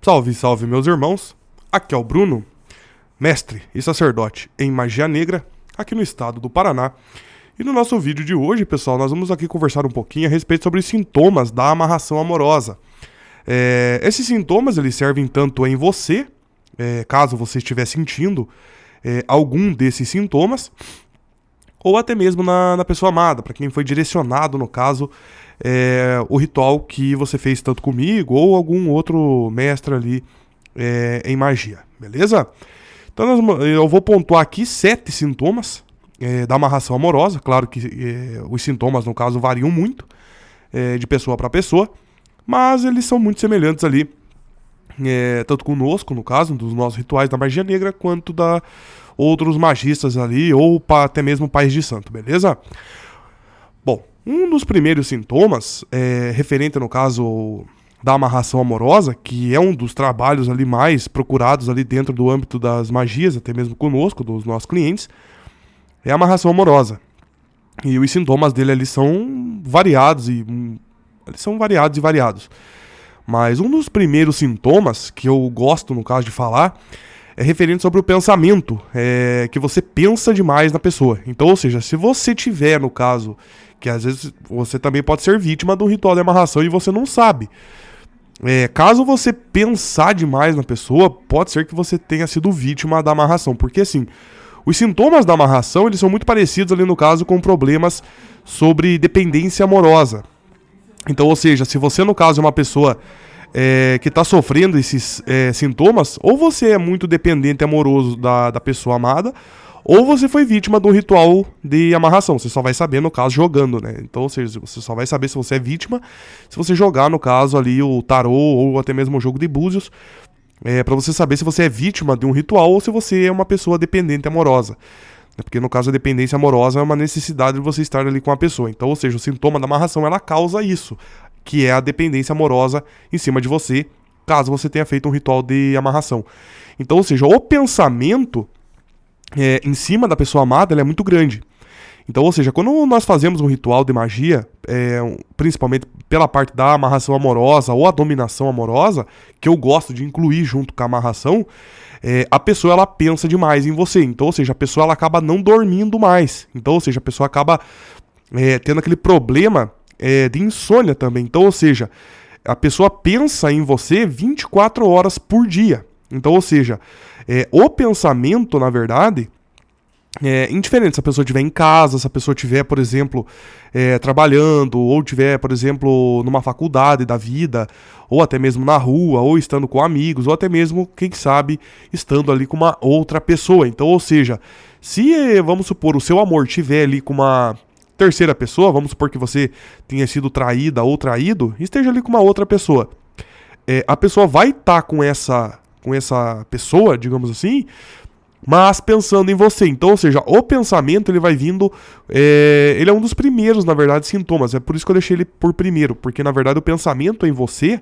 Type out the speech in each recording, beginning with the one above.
Salve, salve, meus irmãos. Aqui é o Bruno, mestre e sacerdote em magia negra, aqui no estado do Paraná. E no nosso vídeo de hoje, pessoal, nós vamos aqui conversar um pouquinho a respeito sobre os sintomas da amarração amorosa. Esses sintomas, eles servem tanto em você, caso você estiver sentindo algum desses sintomas, ou até mesmo na pessoa amada, para quem foi direcionado, no caso, o ritual que você fez tanto comigo ou algum outro mestre ali em magia, beleza? Então eu vou pontuar aqui 7 sintomas da amarração amorosa. Claro que os sintomas, no caso, variam muito de pessoa para pessoa, mas eles são muito semelhantes ali, tanto conosco, no caso, dos nossos rituais da magia negra, quanto da outros magistas ali, ou até mesmo pais de santo, beleza? Bom, um dos primeiros sintomas, referente no caso da amarração amorosa, que é um dos trabalhos ali mais procurados ali dentro do âmbito das magias, até mesmo conosco, dos nossos clientes, é a amarração amorosa. E os sintomas dele ali são variados e variados. Mas um dos primeiros sintomas que eu gosto, no caso, de falar é referente sobre o pensamento, que você pensa demais na pessoa. Então, ou seja, se você tiver, no caso, que às vezes você também pode ser vítima de um ritual de amarração e você não sabe. Caso você pensar demais na pessoa, pode ser que você tenha sido vítima da amarração. Porque assim, os sintomas da amarração, eles são muito parecidos ali no caso com problemas sobre dependência amorosa. Então, ou seja, se você no caso é uma pessoa que está sofrendo esses sintomas, ou você é muito dependente amoroso da pessoa amada, ou você foi vítima de um ritual de amarração. Você só vai saber, no caso, jogando, né? Então, ou seja, você só vai saber se você é vítima se você jogar, no caso, ali o tarô ou até mesmo o jogo de búzios, para você saber se você é vítima de um ritual ou se você é uma pessoa dependente amorosa. Porque, no caso, a dependência amorosa é uma necessidade de você estar ali com a pessoa. Então, ou seja, o sintoma da amarração, ela causa isso, que é a dependência amorosa em cima de você, caso você tenha feito um ritual de amarração. Então, ou seja, o pensamento em cima da pessoa amada, ele é muito grande. Então, ou seja, quando nós fazemos um ritual de magia, principalmente pela parte da amarração amorosa ou a dominação amorosa, que eu gosto de incluir junto com a amarração, a pessoa, ela pensa demais em você. Então, ou seja, a pessoa, ela acaba não dormindo mais. Então, ou seja, a pessoa acaba tendo aquele problema de insônia também. Então, ou seja, a pessoa pensa em você 24 horas por dia. Então, ou seja, o pensamento, na verdade, indiferente se a pessoa estiver em casa, se a pessoa estiver, por exemplo, trabalhando, ou estiver, por exemplo, numa faculdade da vida, ou até mesmo na rua, ou estando com amigos, ou até mesmo, quem sabe, estando ali com uma outra pessoa. Então, ou seja, se, vamos supor, o seu amor estiver ali com uma terceira pessoa, vamos supor que você tenha sido traída ou traído, esteja ali com uma outra pessoa. A pessoa vai estar com essa pessoa, digamos assim, mas pensando em você. Então, ou seja, o pensamento, ele vai vindo, ele é um dos primeiros, na verdade, sintomas. É por isso que eu deixei ele por primeiro, porque na verdade o pensamento em você,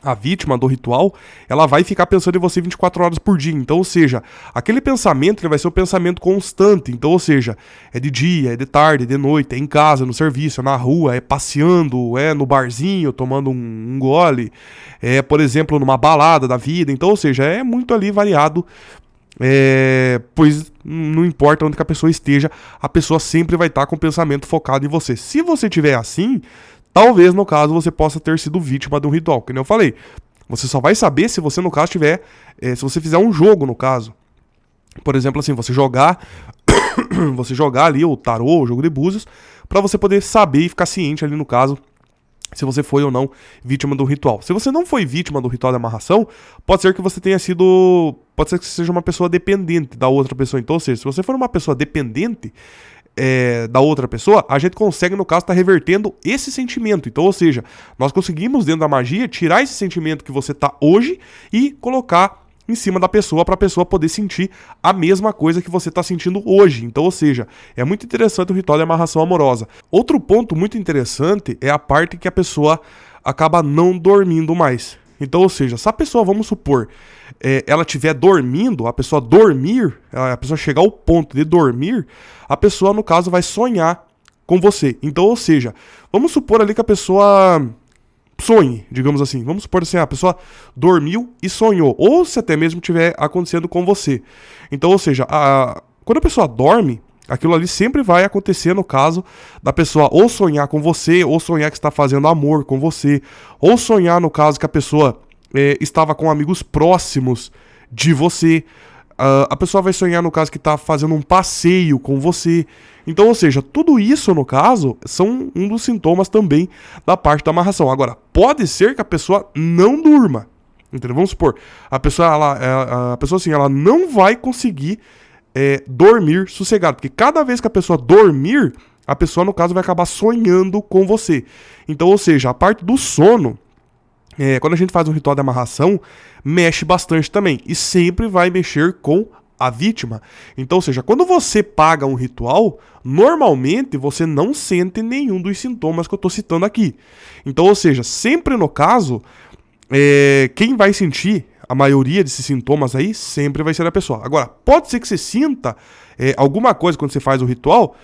a vítima do ritual, ela vai ficar pensando em você 24 horas por dia. Então, ou seja, aquele pensamento, ele vai ser um pensamento constante. Então, ou seja, é de dia, é de tarde, é de noite, é em casa, no serviço, é na rua, é passeando, é no barzinho, tomando um gole, por exemplo, numa balada da vida. Então, ou seja, é muito ali variado, pois não importa onde que a pessoa esteja, a pessoa sempre vai estar com o pensamento focado em você. Se você tiver assim, talvez, no caso, você possa ter sido vítima de um ritual. Como eu falei, você só vai saber se você, no caso, tiver... se você fizer um jogo, no caso. Por exemplo, assim, você jogar ali o tarô, o jogo de búzios, pra você poder saber e ficar ciente ali, no caso, se você foi ou não vítima do ritual. Se você não foi vítima do ritual de amarração, pode ser que você tenha sido... Pode ser que você seja uma pessoa dependente da outra pessoa. Então, ou seja, se você for uma pessoa dependente da outra pessoa, a gente consegue, no caso, estar revertendo esse sentimento. Então, ou seja, nós conseguimos, dentro da magia, tirar esse sentimento que você está hoje e colocar em cima da pessoa, para a pessoa poder sentir a mesma coisa que você está sentindo hoje. Então, ou seja, é muito interessante o ritual de amarração amorosa. Outro ponto muito interessante é a parte que a pessoa acaba não dormindo mais. Então, ou seja, se a pessoa, vamos supor, ela estiver dormindo, a pessoa dormir, a pessoa chegar ao ponto de dormir, a pessoa, no caso, vai sonhar com você. Então, ou seja, vamos supor ali que a pessoa sonhe, digamos assim. Vamos supor assim, a pessoa dormiu e sonhou, ou se até mesmo estiver acontecendo com você. Então, ou seja, quando a pessoa dorme, aquilo ali sempre vai acontecer no caso da pessoa ou sonhar com você, ou sonhar que está fazendo amor com você, ou sonhar no caso que a pessoa estava com amigos próximos de você. A pessoa vai sonhar no caso que está fazendo um passeio com você. Então, ou seja, tudo isso no caso são um dos sintomas também da parte da amarração. Agora, pode ser que a pessoa não durma. Entendeu? Vamos supor, a pessoa assim, ela não vai conseguir dormir sossegado, porque cada vez que a pessoa dormir, a pessoa no caso vai acabar sonhando com você. Então, ou seja, a parte do sono, quando a gente faz um ritual de amarração, mexe bastante também, e sempre vai mexer com a vítima. Então, ou seja, quando você paga um ritual, normalmente você não sente nenhum dos sintomas que eu estou citando aqui. Então, ou seja, sempre no caso, quem vai sentir a maioria desses sintomas aí sempre vai ser a pessoa. Agora, pode ser que você sinta alguma coisa quando você faz o ritual,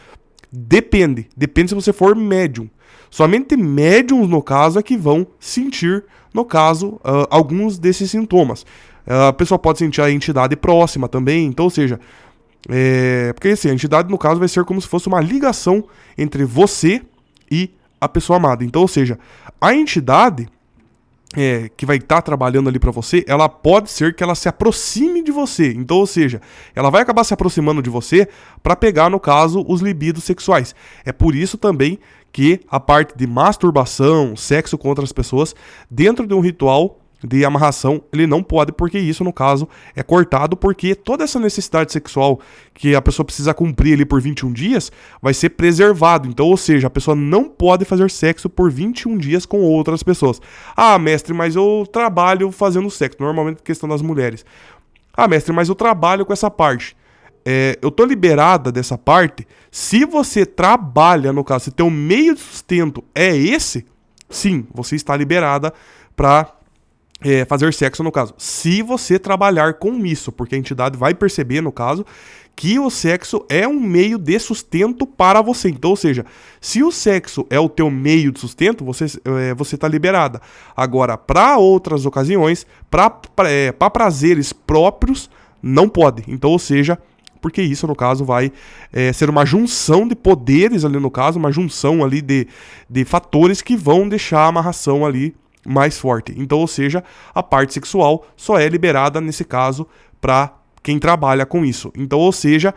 depende se você for médium. Somente médiums, no caso, é que vão sentir, no caso, alguns desses sintomas. A pessoa pode sentir a entidade próxima também, então, ou seja, porque assim, a entidade, no caso, vai ser como se fosse uma ligação entre você e a pessoa amada. Então, ou seja, a entidade que vai estar trabalhando ali pra você, ela pode ser que ela se aproxime de você. Então, ou seja, ela vai acabar se aproximando de você pra pegar, no caso, os libidos sexuais. É por isso também que a parte de masturbação, sexo com outras pessoas, dentro de um ritual de amarração, ele não pode, porque isso, no caso, é cortado, porque toda essa necessidade sexual que a pessoa precisa cumprir ali por 21 dias, vai ser preservado. Então, ou seja, a pessoa não pode fazer sexo por 21 dias com outras pessoas. Ah, mestre, mas eu trabalho fazendo sexo, normalmente questão das mulheres. Ah, mestre, mas eu trabalho com essa parte. Eu tô liberada dessa parte. Se você trabalha, no caso, se teu meio de sustento é esse, sim, você está liberada para fazer sexo, no caso. Se você trabalhar com isso, porque a entidade vai perceber, no caso, que o sexo é um meio de sustento para você. Então, ou seja, se o sexo é o teu meio de sustento, você tá liberada. Agora, para outras ocasiões, para prazeres próprios, não pode. Então, ou seja, porque isso, no caso, vai ser uma junção de poderes ali, no caso, uma junção ali de fatores que vão deixar a amarração ali mais forte. Então, ou seja, a parte sexual só é liberada, nesse caso, para quem trabalha com isso. Então, ou seja,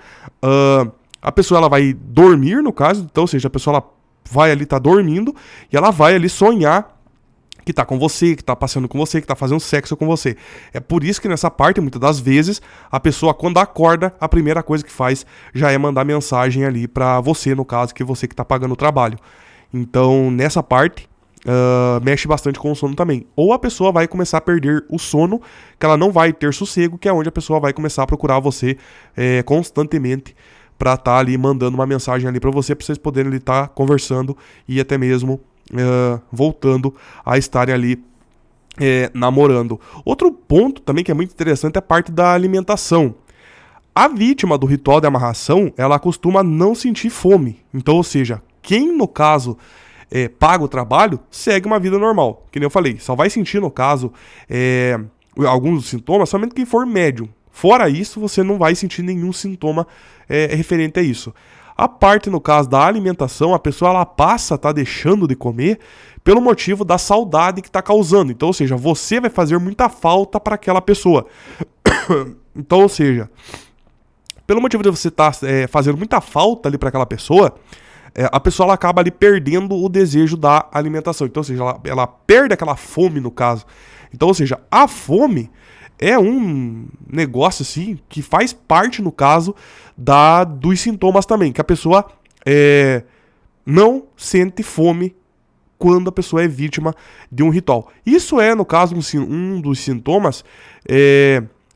a pessoa ela vai dormir, no caso, então, ou seja, a pessoa ela vai ali estar dormindo e ela vai ali sonhar que tá com você, que tá passeando com você, que tá fazendo sexo com você. É por isso que nessa parte, muitas das vezes, a pessoa, quando acorda, a primeira coisa que faz já é mandar mensagem ali pra você, no caso, que você que tá pagando o trabalho. Então, nessa parte, mexe bastante com o sono também. Ou a pessoa vai começar a perder o sono, que ela não vai ter sossego, que é onde a pessoa vai começar a procurar você constantemente pra tá ali mandando uma mensagem ali pra vocês poderem ali tá conversando e até mesmo voltando a estarem ali namorando. Outro ponto também que é muito interessante é a parte da alimentação. A vítima do ritual de amarração, ela costuma não sentir fome. Então, ou seja, quem no caso paga o trabalho, segue uma vida normal. Que nem eu falei, só vai sentir no caso alguns sintomas somente quem for médium. Fora isso, você não vai sentir nenhum sintoma referente a isso. A parte, no caso, da alimentação, a pessoa ela passa a estar deixando de comer pelo motivo da saudade que está causando. Então, ou seja, você vai fazer muita falta para aquela pessoa. Então, ou seja, pelo motivo de você estar fazendo muita falta ali para aquela pessoa, a pessoa ela acaba ali perdendo o desejo da alimentação. Então, ou seja, ela perde aquela fome, no caso. Então, ou seja, a fome é um negócio assim que faz parte, no caso, dos sintomas também, que a pessoa não sente fome quando a pessoa é vítima de um ritual. Isso é, no caso, um dos sintomas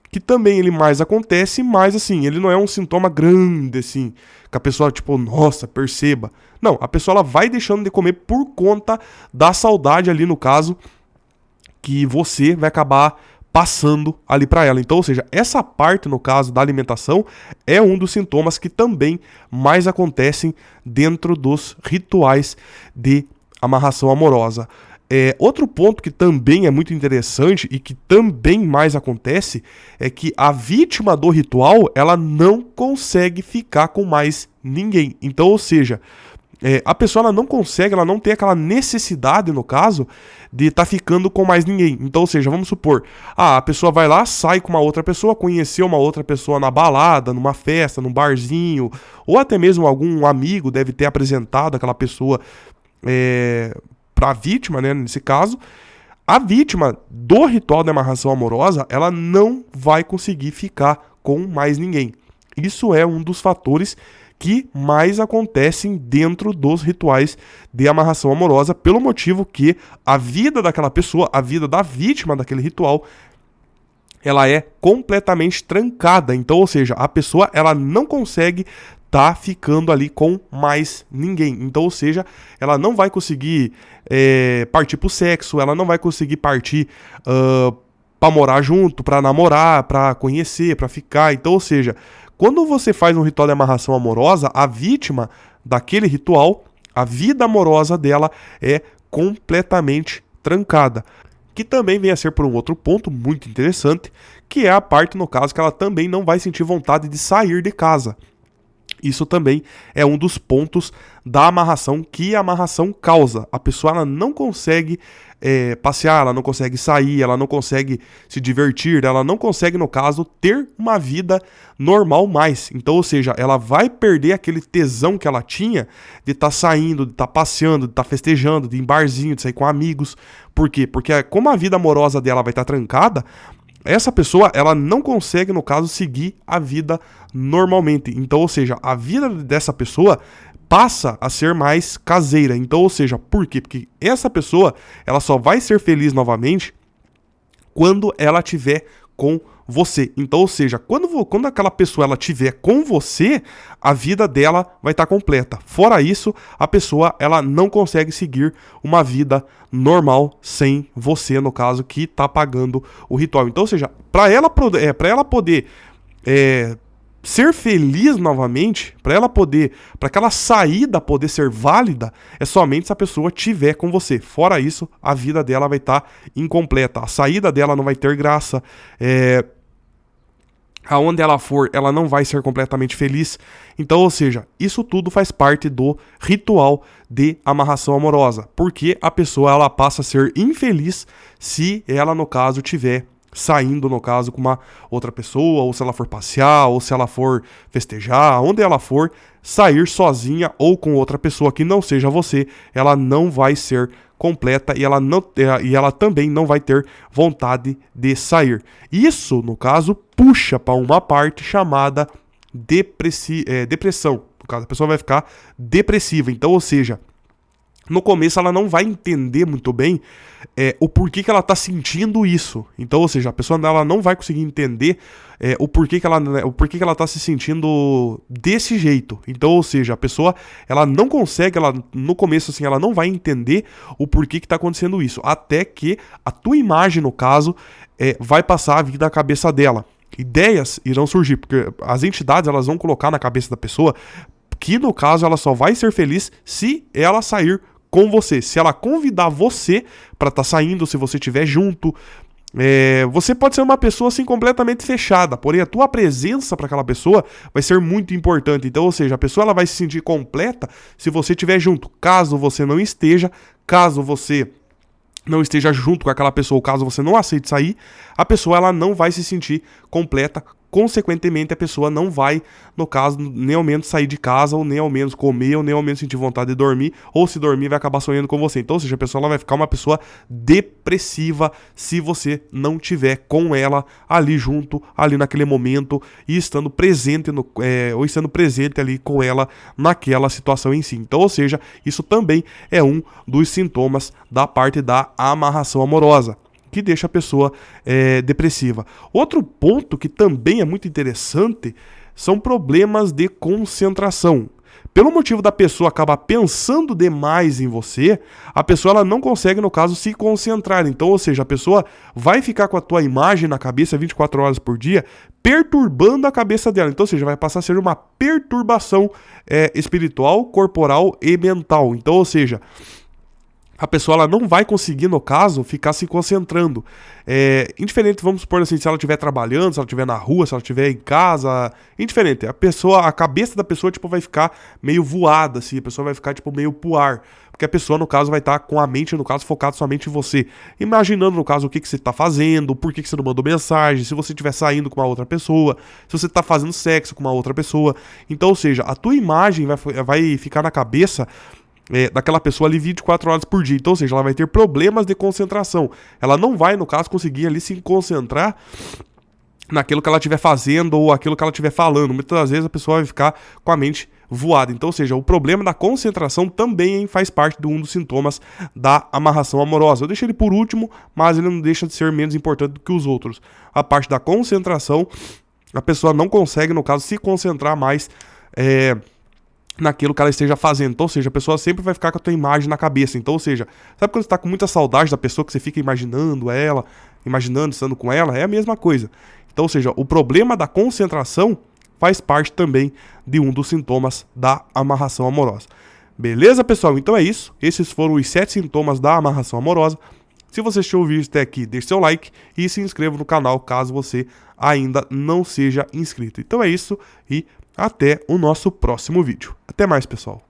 que também ele mais acontece, mas assim, ele não é um sintoma grande, assim, que a pessoa, tipo, nossa, perceba. Não, a pessoa ela vai deixando de comer por conta da saudade ali, no caso, que você vai acabar passando ali para ela. Então, ou seja, essa parte, no caso da alimentação, é um dos sintomas que também mais acontecem dentro dos rituais de amarração amorosa. Outro ponto que também é muito interessante e que também mais acontece é que a vítima do ritual, ela não consegue ficar com mais ninguém. Então, ou seja, a pessoa ela não consegue, ela não tem aquela necessidade, no caso, de estar ficando com mais ninguém. Então, ou seja, vamos supor, a pessoa vai lá, sai com uma outra pessoa, conheceu uma outra pessoa na balada, numa festa, num barzinho, ou até mesmo algum amigo deve ter apresentado aquela pessoa para a vítima, né, nesse caso. A vítima do ritual de amarração amorosa, ela não vai conseguir ficar com mais ninguém. Isso é um dos fatores que mais acontecem dentro dos rituais de amarração amorosa, pelo motivo que a vida daquela pessoa, a vida da vítima daquele ritual, ela é completamente trancada. Então, ou seja, a pessoa ela não consegue tá ficando ali com mais ninguém. Então, ou seja, ela não vai conseguir partir pro sexo, ela não vai conseguir partir pra morar junto, pra namorar, pra conhecer, pra ficar. Então, ou seja, quando você faz um ritual de amarração amorosa, a vítima daquele ritual, a vida amorosa dela é completamente trancada. Que também vem a ser por um outro ponto muito interessante, que é a parte, no caso, que ela também não vai sentir vontade de sair de casa. Isso também é um dos pontos da amarração que a amarração causa. A pessoa ela não consegue passear, ela não consegue sair, ela não consegue se divertir, ela não consegue, no caso, ter uma vida normal mais. Então, ou seja, ela vai perder aquele tesão que ela tinha de estar saindo, de estar passeando, de estar festejando, de ir em barzinho, de sair com amigos. Por quê? Porque como a vida amorosa dela vai estar trancada, essa pessoa, ela não consegue, no caso, seguir a vida normalmente. Então, ou seja, a vida dessa pessoa passa a ser mais caseira. Então, ou seja, por quê? Porque essa pessoa, ela só vai ser feliz novamente quando ela tiver com você. Então, ou seja, quando aquela pessoa ela tiver com você, a vida dela vai estar completa. Fora isso, a pessoa ela não consegue seguir uma vida normal sem você, no caso, que está pagando o ritual. Então, ou seja, para ela poder ser feliz novamente, para aquela saída poder ser válida, é somente se a pessoa tiver com você. Fora isso, a vida dela vai estar incompleta. A saída dela não vai ter graça. Aonde ela for, ela não vai ser completamente feliz. Então, ou seja, isso tudo faz parte do ritual de amarração amorosa, porque a pessoa ela passa a ser infeliz se ela, no caso, tiver saindo, no caso, com uma outra pessoa, ou se ela for passear, ou se ela for festejar, onde ela for, sair sozinha ou com outra pessoa que não seja você, ela não vai ser completa e ela também não vai ter vontade de sair. Isso, no caso, puxa para uma parte chamada depressão. No caso, a pessoa vai ficar depressiva. Então, ou seja, no começo ela não vai entender muito bem o porquê que ela tá sentindo isso. Então, ou seja, a pessoa ela não vai conseguir entender o porquê que ela tá se sentindo desse jeito. Então, ou seja, a pessoa ela não consegue, no começo assim, ela não vai entender o porquê que tá acontecendo isso. Até que a tua imagem, no caso, vai passar a vida na cabeça dela. Ideias irão surgir, porque as entidades elas vão colocar na cabeça da pessoa que, no caso, ela só vai ser feliz se ela sair com você, se ela convidar você para estar saindo, se você estiver junto. Você pode ser uma pessoa assim completamente fechada, porém a tua presença para aquela pessoa vai ser muito importante. Então, ou seja, a pessoa ela vai se sentir completa se você estiver junto. Caso você não esteja, caso você não esteja junto com aquela pessoa, ou caso você não aceite sair, a pessoa ela não vai se sentir completa. Consequentemente, a pessoa não vai, no caso, nem ao menos sair de casa, ou nem ao menos comer, ou nem ao menos sentir vontade de dormir, ou se dormir vai acabar sonhando com você. Então, ou seja, a pessoa ela vai ficar uma pessoa depressiva se você não tiver com ela ali junto, ali naquele momento, e estando presente, ou estando presente ali com ela naquela situação em si. Então, ou seja, isso também é um dos sintomas da parte da amarração amorosa, que deixa a pessoa depressiva. Outro ponto que também é muito interessante são problemas de concentração. Pelo motivo da pessoa acabar pensando demais em você, a pessoa ela não consegue, no caso, se concentrar. Então, ou seja, a pessoa vai ficar com a tua imagem na cabeça 24 horas por dia, perturbando a cabeça dela. Então, ou seja, vai passar a ser uma perturbação espiritual, corporal e mental. Então, ou seja, a pessoa ela não vai conseguir, no caso, ficar se concentrando. Indiferente, vamos supor assim, se ela estiver trabalhando, se ela estiver na rua, se ela estiver em casa, indiferente. A cabeça da pessoa, tipo, vai ficar meio voada, assim, a pessoa vai ficar, tipo, meio pro ar. Porque a pessoa, no caso, vai estar com a mente, no caso, focada somente em você. Imaginando, no caso, o que você tá fazendo, por que você não mandou mensagem, se você estiver saindo com uma outra pessoa, se você tá fazendo sexo com uma outra pessoa. Então, ou seja, a tua imagem vai ficar na cabeça daquela pessoa ali 24 horas por dia. Então, ou seja, ela vai ter problemas de concentração. Ela não vai, no caso, conseguir ali se concentrar naquilo que ela estiver fazendo ou aquilo que ela estiver falando. Muitas das vezes a pessoa vai ficar com a mente voada. Então, ou seja, o problema da concentração também faz parte de um dos sintomas da amarração amorosa. Eu deixei ele por último, mas ele não deixa de ser menos importante do que os outros. A parte da concentração, a pessoa não consegue, no caso, se concentrar mais naquilo que ela esteja fazendo. Então, ou seja, a pessoa sempre vai ficar com a tua imagem na cabeça. Então, ou seja, sabe quando você tá com muita saudade da pessoa, que você fica imaginando ela, imaginando estando com ela? É a mesma coisa. Então, ou seja, o problema da concentração faz parte também de um dos sintomas da amarração amorosa. Beleza, pessoal? Então é isso. Esses foram os 7 sintomas da amarração amorosa. Se você assistiu o vídeo até aqui, deixe seu like e se inscreva no canal caso você ainda não seja inscrito. Então é isso e até o nosso próximo vídeo. Até mais, pessoal.